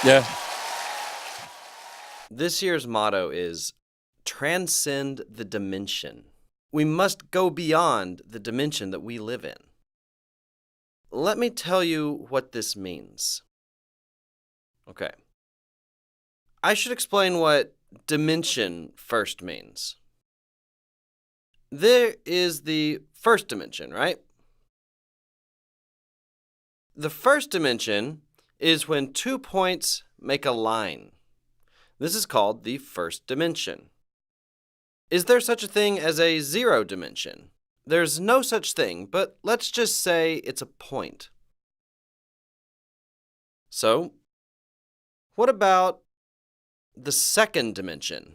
Yeah. This year's motto is Transcend the Dimension. We must go beyond the dimension that we live in. Let me tell you what this means. Okay. I should explain what dimension first means. There is the first dimension, right? The first dimension is when 2 points make a line. This is called the first dimension. Is there such a thing as a zero dimension? There's no such thing, but let's just say it's a point. So, what about the second dimension?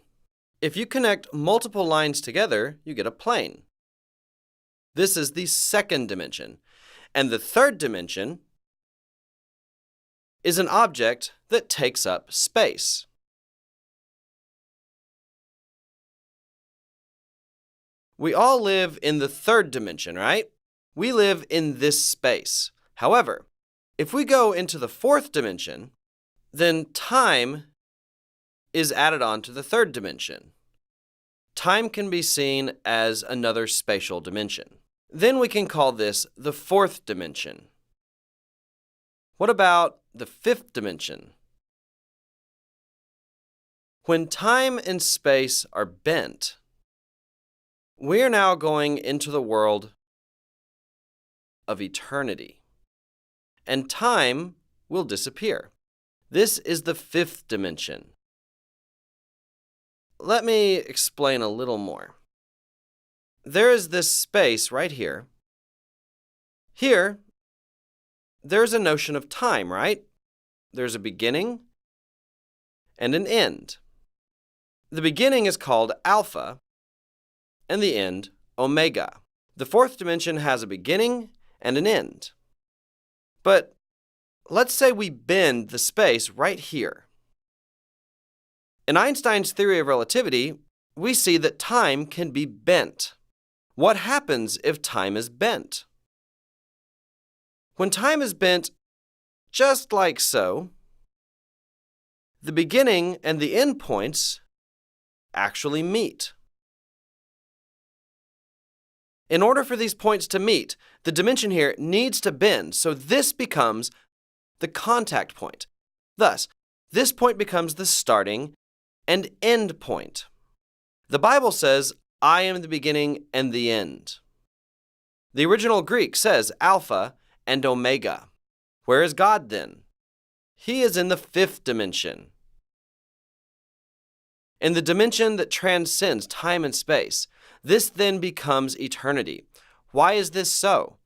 If you connect multiple lines together, you get a plane. This is the second dimension. And the third dimension is an object that takes up space. We all live in the third dimension, right? We live in this space. However, if we go into the fourth dimension, then time is added on to the third dimension. Time can be seen as another spatial dimension. Then we can call this the fourth dimension. What about the fifth dimension? When time and space are bent, we are now going into the world of eternity, and time will disappear. This is the fifth dimension. Let me explain a little more. There is this space right here. Here, there's a notion of time, right? There's a beginning and an end. The beginning is called alpha, and the end, omega. The fourth dimension has a beginning and an end. But let's say we bend the space right here. In Einstein's theory of relativity, we see that time can be bent. What happens if time is bent? When time is bent, just like so, the beginning and the end points actually meet. In order for these points to meet, the dimension here needs to bend, so this becomes the contact point. Thus, this point becomes the starting and end point. The Bible says, I am the beginning and the end. The original Greek says Alpha and Omega. Where is God then? He is in the fifth dimension. In the dimension that transcends time and space, this then becomes eternity. Why is this so?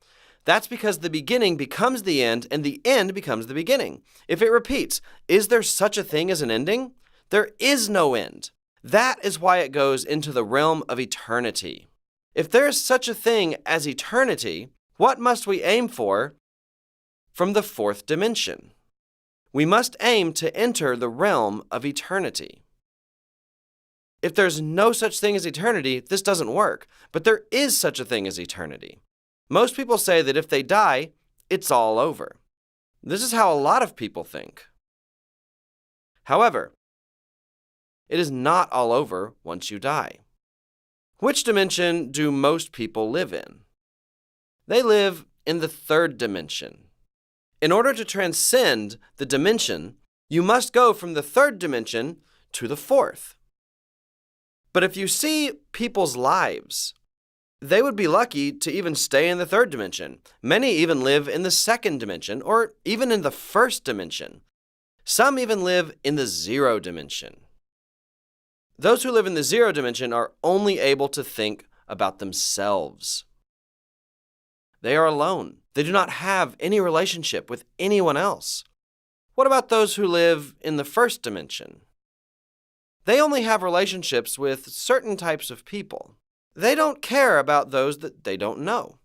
That's because the beginning becomes the end and the end becomes the beginning. If it repeats, is there such a thing as an ending? There is no end. That is why it goes into the realm of eternity. If there is such a thing as eternity, what must we aim for from the fourth dimension? We must aim to enter the realm of eternity. If there's no such thing as eternity, this doesn't work. But there is such a thing as eternity. Most people say that if they die, it's all over. This is how a lot of people think. However, it is not all over once you die. Which dimension do most people live in? They live in the third dimension. In order to transcend the dimension, you must go from the third dimension to the fourth. But if you see people's lives, they would be lucky to even stay in the third dimension. Many even live in the second dimension or even in the first dimension. Some even live in the zero dimension. Those who live in the zero dimension are only able to think about themselves. They are alone. They do not have any relationship with anyone else. What about those who live in the first dimension? They only have relationships with certain types of people. They don't care about those that they don't know.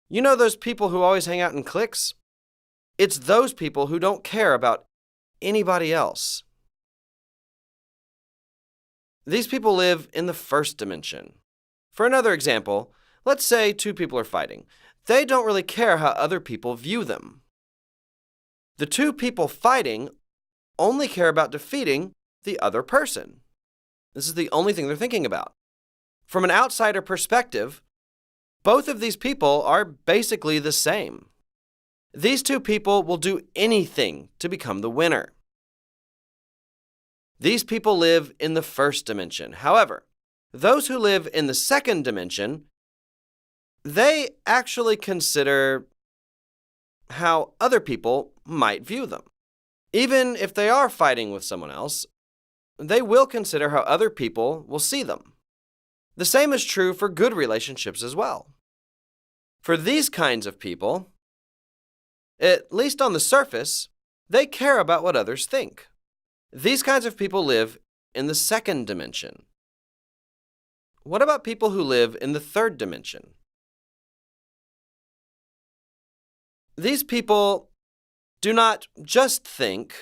You know those people who always hang out in cliques? It's those people who don't care about anybody else. These people live in the first dimension. For another example, let's say two people are fighting. They don't really care how other people view them. The two people fighting only care about defeating the other person. This is the only thing they're thinking about. From an outsider perspective, both of these people are basically the same. These two people will do anything to become the winner. These people live in the first dimension. However, those who live in the second dimension, they actually consider how other people might view them. Even if they are fighting with someone else, they will consider how other people will see them. The same is true for good relationships as well. For these kinds of people, at least on the surface, they care about what others think. These kinds of people live in the second dimension. What about people who live in the third dimension? These people do not just think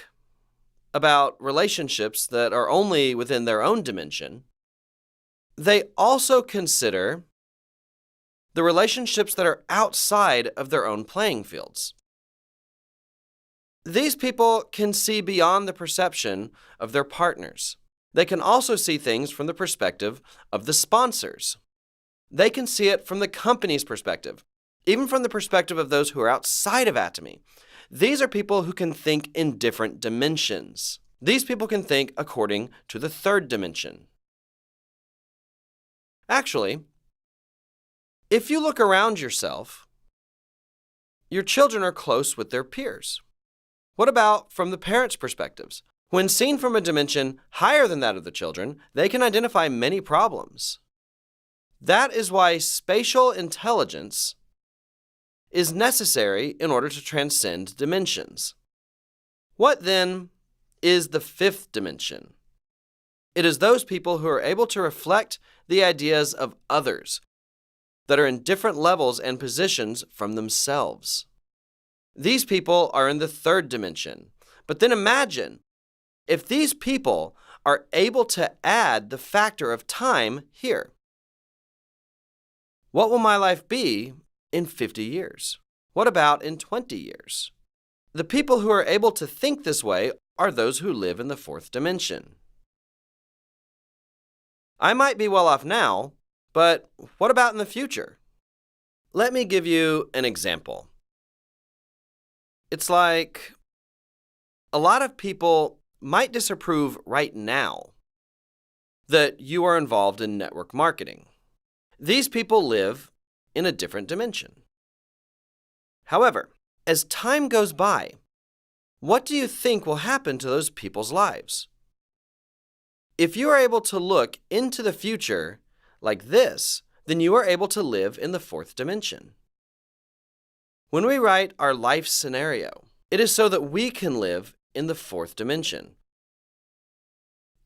about relationships that are only within their own dimension. They also consider the relationships that are outside of their own playing fields. These people can see beyond the perception of their partners. They can also see things from the perspective of the sponsors. They can see it from the company's perspective, even from the perspective of those who are outside of Atomy. These are people who can think in different dimensions. These people can think according to the third dimension. Actually, if you look around yourself, your children are close with their peers. What about from the parents' perspectives? When seen from a dimension higher than that of the children, they can identify many problems. That is why spatial intelligence is necessary in order to transcend dimensions. What then is the fifth dimension? It is those people who are able to reflect the ideas of others that are in different levels and positions from themselves. These people are in the third dimension. But then imagine if these people are able to add the factor of time here. What will my life be in 50 years? What about in 20 years? The people who are able to think this way are those who live in the fourth dimension. I might be well off now, but what about in the future? Let me give you an example. It's like a lot of people might disapprove right now that you are involved in network marketing. These people live in a different dimension. However, as time goes by, what do you think will happen to those people's lives? If you are able to look into the future like this, then you are able to live in the fourth dimension. When we write our life scenario, it is so that we can live in the fourth dimension.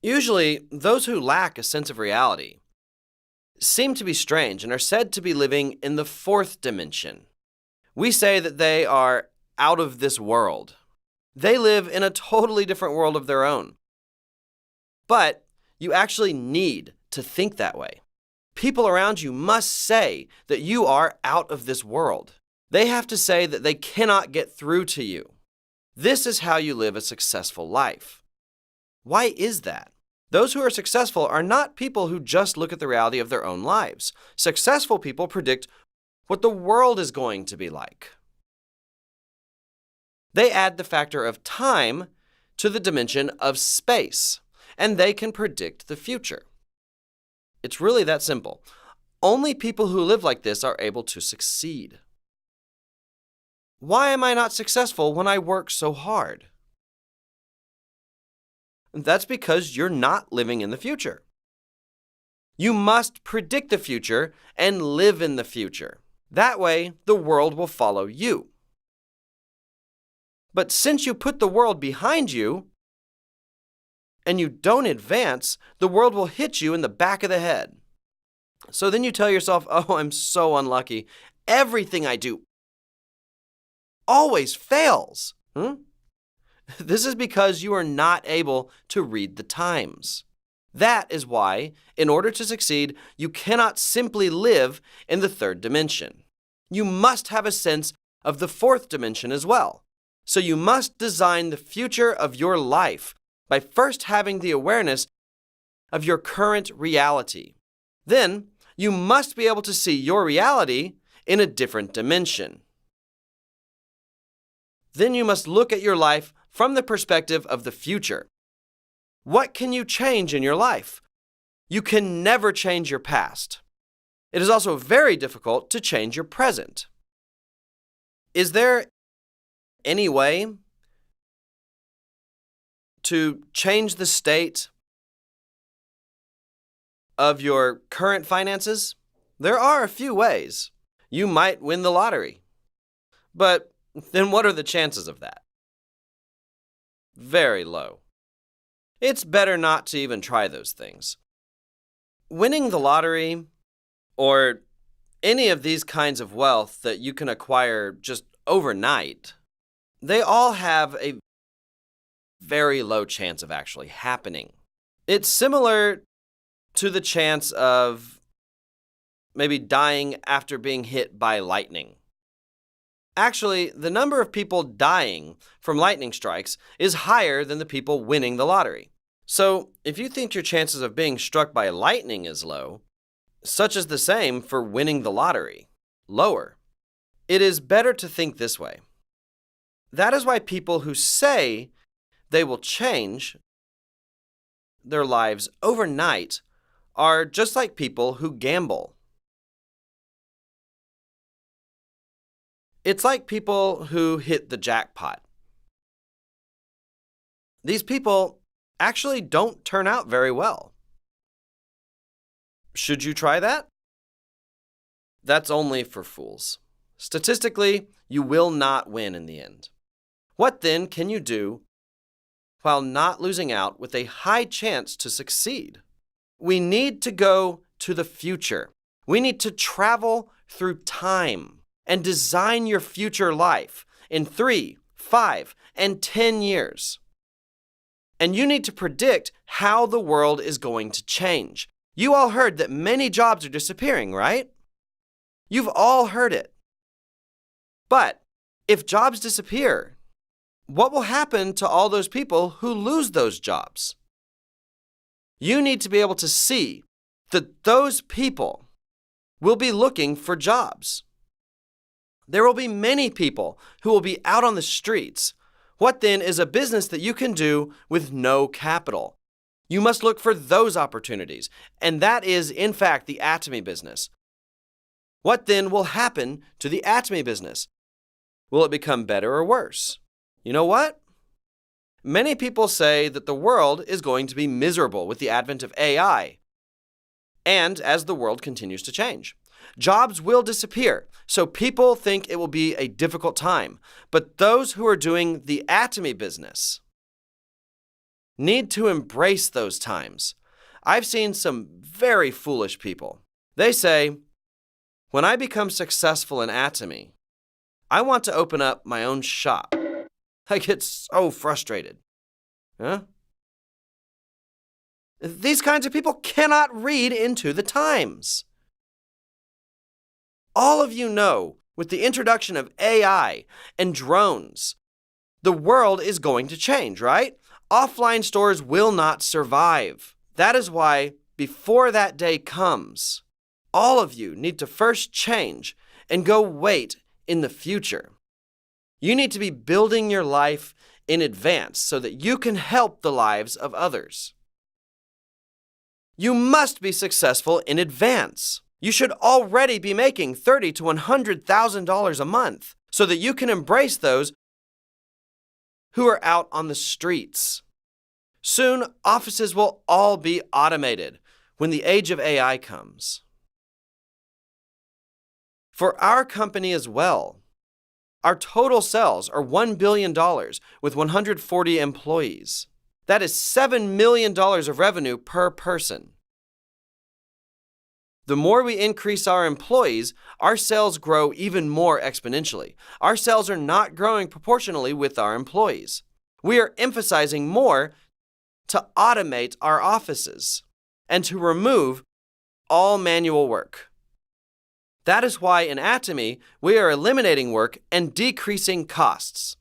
Usually, those who lack a sense of reality seem to be strange and are said to be living in the fourth dimension. We say that they are out of this world. They live in a totally different world of their own. But you actually need to think that way. People around you must say that you are out of this world. They have to say that they cannot get through to you. This is how you live a successful life. Why is that? Those who are successful are not people who just look at the reality of their own lives. Successful people predict what the world is going to be like. They add the factor of time to the dimension of space, and they can predict the future. It's really that simple. Only people who live like this are able to succeed. Why am I not successful when I work so hard? That's because you're not living in the future. You must predict the future and live in the future. That way, the world will follow you. But since you put the world behind you and you don't advance, the world will hit you in the back of the head. So then you tell yourself, oh, I'm so unlucky. Everything I do always fails. This is because you are not able to read the times. That is why, in order to succeed, you cannot simply live in the third dimension. You must have a sense of the fourth dimension as well. So you must design the future of your life by first having the awareness of your current reality. Then, you must be able to see your reality in a different dimension. Then you must look at your life from the perspective of the future. What can you change in your life? You can never change your past. It is also very difficult to change your present. Is there any way to change the state of your current finances? There are a few ways. You might win the lottery. But then what are the chances of that? Very low. It's better not to even try those things. Winning the lottery, or any of these kinds of wealth that you can acquire just overnight, they all have a very low chance of actually happening. It's similar to the chance of maybe dying after being hit by lightning. Actually, the number of people dying from lightning strikes is higher than the people winning the lottery. So, if you think your chances of being struck by lightning is low, such is the same for winning the lottery, lower. It is better to think this way. That is why people who say they will change their lives overnight are just like people who gamble. It's like people who hit the jackpot. These people actually don't turn out very well. Should you try that? That's only for fools. Statistically, you will not win in the end. What then can you do while not losing out with a high chance to succeed? We need to go to the future. We need to travel through time and design your future life in 3, 5, and 10 years. And you need to predict how the world is going to change. You all heard that many jobs are disappearing, right? You've all heard it. But if jobs disappear, what will happen to all those people who lose those jobs? You need to be able to see that those people will be looking for jobs. There will be many people who will be out on the streets. What then is a business that you can do with no capital? You must look for those opportunities, and that is, in fact, the Atomy business. What then will happen to the Atomy business? Will it become better or worse? You know what? Many people say that the world is going to be miserable with the advent of AI, and as the world continues to change. Jobs will disappear, so people think it will be a difficult time. But those who are doing the Atomy business need to embrace those times. I've seen some very foolish people. They say, when I become successful in Atomy, I want to open up my own shop. I get so frustrated. Huh? These kinds of people cannot read into the times. All of you know, with the introduction of AI and drones, the world is going to change, right? Offline stores will not survive. That is why, before that day comes, all of you need to first change and go wait in the future. You need to be building your life in advance so that you can help the lives of others. You must be successful in advance. You should already be making $30,000 to $100,000 a month so that you can embrace those who are out on the streets. Soon, offices will all be automated when the age of AI comes. For our company as well, our total sales are $1 billion with 140 employees. That is $7 million of revenue per person. The more we increase our employees, our sales grow even more exponentially. Our sales are not growing proportionally with our employees. We are emphasizing more to automate our offices and to remove all manual work. That is why in Atomy, we are eliminating work and decreasing costs.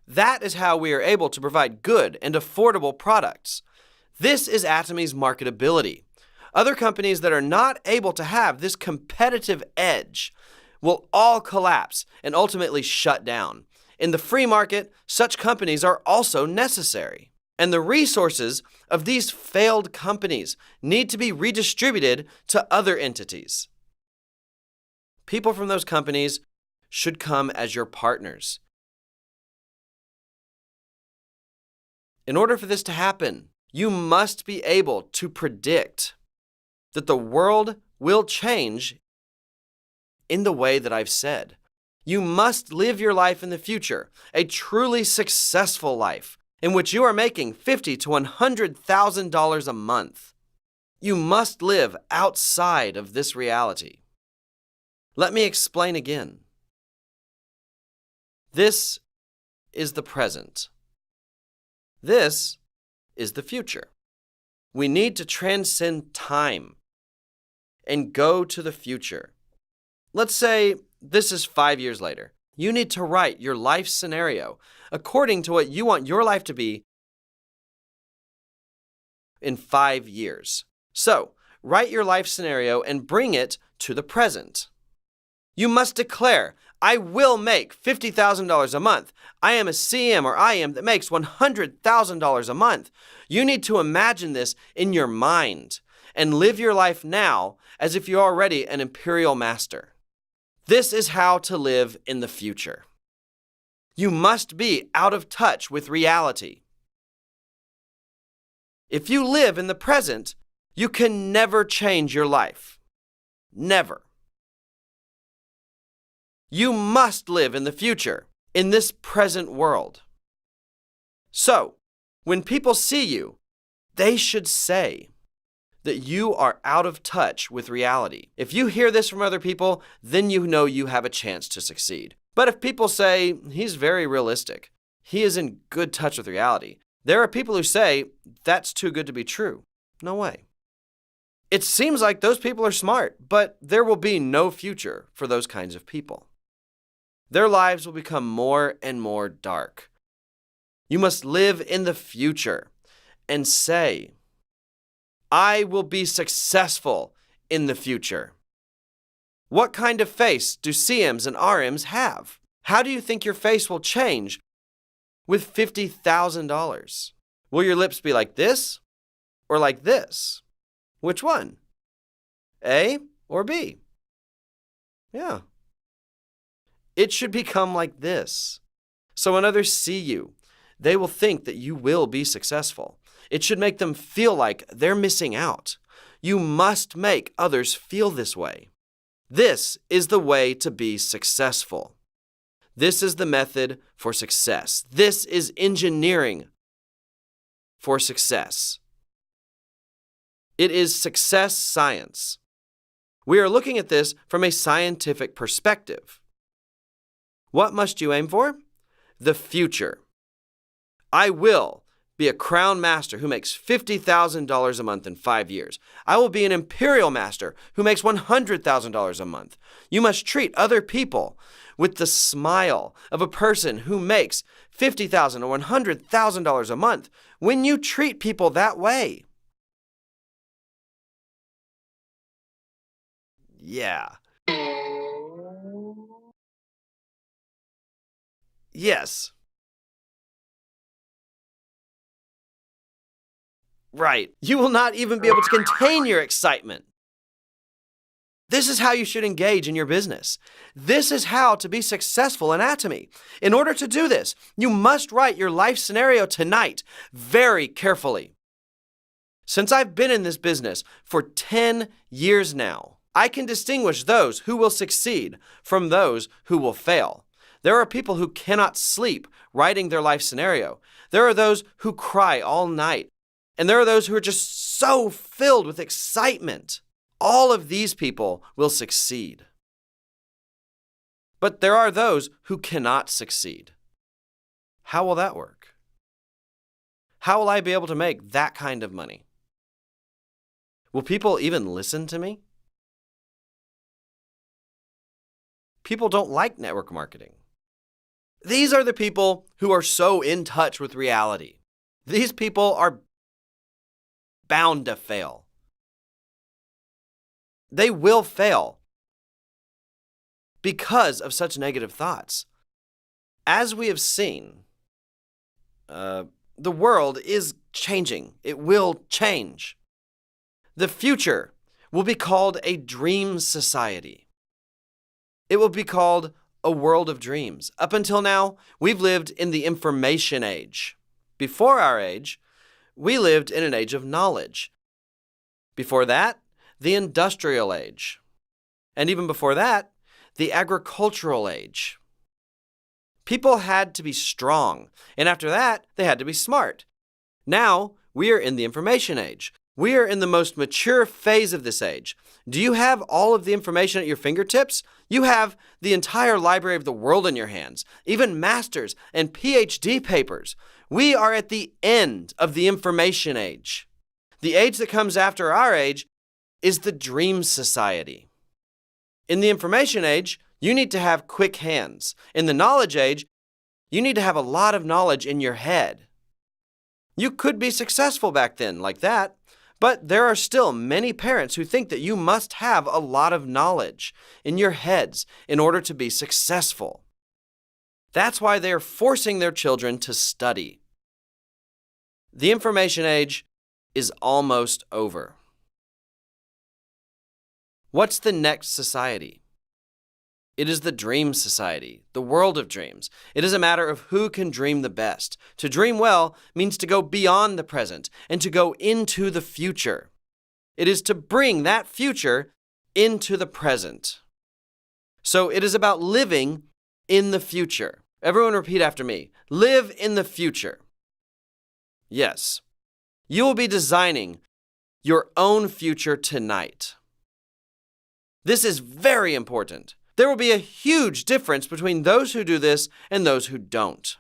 That is how we are able to provide good and affordable products. This is Atomy's marketability. Other companies that are not able to have this competitive edge will all collapse and ultimately shut down. In the free market, such companies are also necessary. And the resources of these failed companies need to be redistributed to other entities. People from those companies should come as your partners. In order for this to happen, you must be able to predict that the world will change in the way that I've said. You must live your life in the future, a truly successful life, in which you are making $50,000 to $100,000 a month. You must live outside of this reality. Let me explain again. This is the present. This is the future. We need to transcend time and go to the future. Let's say this is 5 years later. You need to write your life scenario according to what you want your life to be in 5 years. So, write your life scenario and bring it to the present. You must declare, I will make $50,000 a month. I am a CM or IM that makes $100,000 a month. You need to imagine this in your mind and live your life now as if you're already an imperial master. This is how to live in the future. You must be out of touch with reality. If you live in the present, you can never change your life. Never. You must live in the future, in this present world. So, when people see you, they should say that you are out of touch with reality. If you hear this from other people, then you know you have a chance to succeed. But if people say, he's very realistic, he is in good touch with reality, there are people who say, that's too good to be true. No way. It seems like those people are smart, but there will be no future for those kinds of people. Their lives will become more and more dark. You must live in the future and say, I will be successful in the future. What kind of face do CMs and RMs have? How do you think your face will change with $50,000? Will your lips be like this or like this? Which one? A or B? Yeah. It should become like this. So when others see you, they will think that you will be successful. It should make them feel like they're missing out. You must make others feel this way. This is the way to be successful. This is the method for success. This is engineering for success. It is success science. We are looking at this from a scientific perspective. What must you aim for? The future. I will be a crown master who makes $50,000 a month in 5 years. I will be an imperial master who makes $100,000 a month. You must treat other people with the smile of a person who makes $50,000 or $100,000 a month. When you treat people that way, yeah. Yes. Right. You will not even be able to contain your excitement. This is how you should engage in your business. This is how to be successful in Atomy. In order to do this, you must write your life scenario tonight very carefully. Since I've been in this business for 10 years now, I can distinguish those who will succeed from those who will fail. There are people who cannot sleep writing their life scenario. There are those who cry all night. And there are those who are just so filled with excitement. All of these people will succeed. But there are those who cannot succeed. How will that work? How will I be able to make that kind of money? Will people even listen to me? People don't like network marketing. These are the people who are so in touch with reality. These people are bound to fail. They will fail because of such negative thoughts. As we have seen, the world is changing. It will change. The future will be called a dream society. It will be called a world of dreams. Up until now, we've lived in the information age. Before our age, we lived in an age of knowledge. Before that, the industrial age. And even before that, the agricultural age. People had to be strong, and after that, they had to be smart. Now, we are in the information age. We are in the most mature phase of this age. Do you have all of the information at your fingertips? You have the entire library of the world in your hands, even master's and PhD papers. We are at the end of the information age. The age that comes after our age is the dream society. In the information age, you need to have quick hands. In the knowledge age, you need to have a lot of knowledge in your head. You could be successful back then like that, but there are still many parents who think that you must have a lot of knowledge in your heads in order to be successful. That's why they are forcing their children to study. The information age is almost over. What's the next society? It is the dream society, the world of dreams. It is a matter of who can dream the best. To dream well means to go beyond the present and to go into the future. It is to bring that future into the present. So it is about living in the future. Everyone repeat after me. Live in the future. Yes. You will be designing your own future tonight. This is very important. There will be a huge difference between those who do this and those who don't.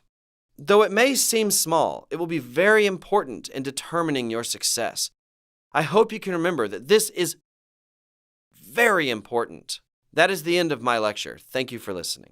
Though it may seem small, it will be very important in determining your success. I hope you can remember that this is very important. That is the end of my lecture. Thank you for listening.